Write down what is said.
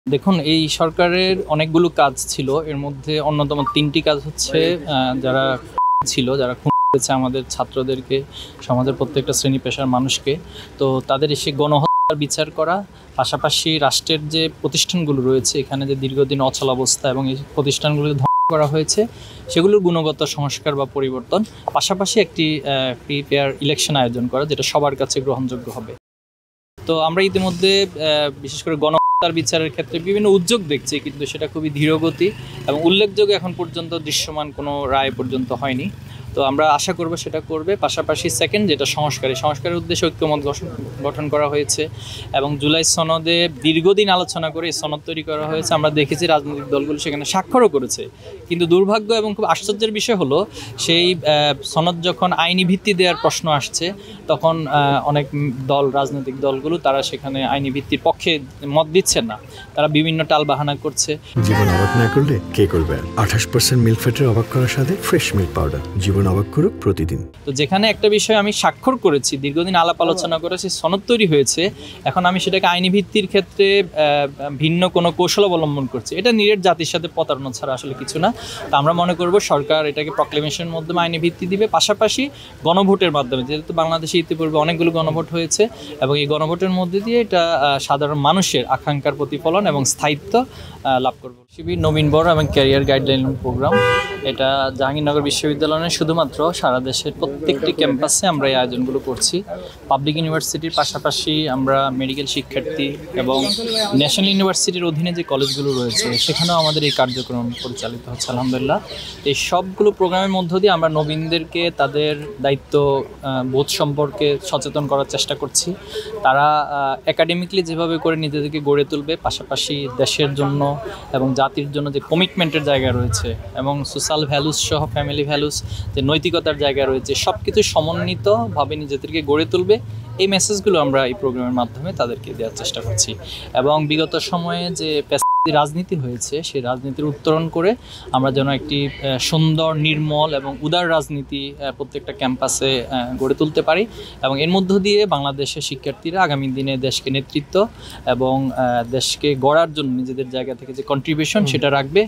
দেখুন, এই সরকারের অনেকগুলো কাজ ছিল। এর মধ্যে অন্যতম ৩টি কাজ হচ্ছে যারা ছিল, যারা খুন করেছে আমাদের ছাত্রদেরকে, সমাজের প্রত্যেকটা শ্রেণী পেশার মানুষকে, তো তাদের এসে গণহত্যার বিচার করা। পাশাপাশি রাষ্ট্রের যে প্রতিষ্ঠানগুলো রয়েছে, এখানে যে দীর্ঘদিন অচল অবস্থা এবং এই প্রতিষ্ঠানগুলো ধ্বংস করা হয়েছে, সেগুলোর গুণগত সংস্কার বা পরিবর্তন। পাশাপাশি একটি ফ্রি ফেয়ার ইলেকশন আয়োজন করা, যেটা সবার কাছে গ্রহণযোগ্য হবে। তো আমরা ইতিমধ্যে বিশেষ করে গণহত্যার বিচারের ক্ষেত্রে বিভিন্ন উদ্যোগ দেখছি, কিন্তু সেটা খুবই ধীরগতি এবং উল্লেখযোগ্য এখন পর্যন্ত দৃশ্যমান কোনো রায় পর্যন্ত হয়নি। তো আমরা আশা করব সেটা করবে। পাশাপাশি সেকেন্ড যেটা সংস্কারের উদ্দেশ্যে ঐক্যমত গঠন করা হয়েছে এবং জুলাই সনদে দীর্ঘদিন আলোচনা করে এই সনদ তৈরি করা হয়েছে। আমরা দেখেছি রাজনৈতিক দলগুলো সেখানে স্বাক্ষরও করেছে, কিন্তু দুর্ভাগ্য এবং খুব আশ্চর্যের বিষয় হলো সেই সনদ যখন আইনি ভিত্তি দেওয়ার প্রশ্ন আসছে, তখন অনেক রাজনৈতিক দলগুলো তারা সেখানে আইনি ভিত্তির পক্ষে মত দিচ্ছেন না, তারা বিভিন্ন টালবাহানা করছে। জীবন অবাক না করলে কে করবে? 28% মিল্ক ফ্যাটের অবাক করার সাথে ফ্রেশ মিল্ক পাউডার। জীবন অবাক করুক প্রতিদিন। তো যেখানে একটা বিষয় আমি স্বাক্ষর করেছি, দীর্ঘদিন আলাপ আলোচনা করেছি, সনদ তৈরি হয়েছে, এখন আমি সেটাকে আইনি ভিত্তির ক্ষেত্রে ভিন্ন কোনো কৌশল অবলম্বন করছি, এটা নিরেট জাতির সাথে প্রতারণা ছাড়া আসলে কিছু না। তা আমরা মনে করব সরকার এটাকে প্রক্লেমেশনের মাধ্যমে আইনি ভিত্তি দিবে, পাশাপাশি গণভোটের মাধ্যমে, যেহেতু বাংলাদেশে ইতিপূর্বে অনেকগুলো গণভোট হয়েছে এবং এই গণভোটের মধ্যে দিয়ে এটা সাধারণ মানুষের আকাঙ্ক্ষার প্রতিফলন এবং স্থায়িত্ব লাভ করবে। শিবির নবীন বড় এবং ক্যারিয়ার গাইডলাইন প্রোগ্রাম, এটা জাহাঙ্গীরনগর বিশ্ববিদ্যালয়ের শুধুমাত্র সারা দেশের প্রত্যেকটি ক্যাম্পাসে আমরা এই আয়োজনগুলো করছি। পাবলিক ইউনিভার্সিটির পাশাপাশি আমরা মেডিকেল শিক্ষার্থী এবং ন্যাশনাল ইউনিভার্সিটির অধীনে যে কলেজগুলো রয়েছে, সেখানেও আমাদের এই কার্যক্রম পরিচালিত হচ্ছে আলহামদুলিল্লাহ। এই সবগুলো প্রোগ্রামের মধ্য দিয়ে আমরা নবীনদেরকে তাদের দায়িত্ব বোধ সম্পর্কে সচেতন করার চেষ্টা করছি। তারা একাডেমিকলি যেভাবে করে নিজেদেরকে গড়ে তুলবে, পাশাপাশি দেশের জন্য এবং জাতির জন্য যে কমিটমেন্টের জায়গা রয়েছে এবং সোশ্যাল ভ্যালুস সহ ফ্যামিলি ভ্যালুস, যে নৈতিকতার জায়গা রয়েছে, সব কিছু সমন্বিতভাবে নিজেদেরকে গড়ে তুলবে, এই মেসেজগুলো আমরা এই প্রোগ্রামের মাধ্যমে তাদেরকে দেওয়ার চেষ্টা করছি। এবং বিগত সময়ে যে রাজনীতি হয়েছে, সেই রাজনীতির উত্তরণ করে আমরা যেন একটি সুন্দর, নির্মল এবং উদার রাজনীতি প্রত্যেকটা ক্যাম্পাসে গড়ে তুলতে পারি এবং এর মধ্য দিয়ে বাংলাদেশের শিক্ষার্থীরা আগামী দিনে দেশকে নেতৃত্ব এবং দেশকে গড়ার জন্য নিজেদের জায়গা থেকে যে কন্ট্রিবিউশন সেটা রাখবে,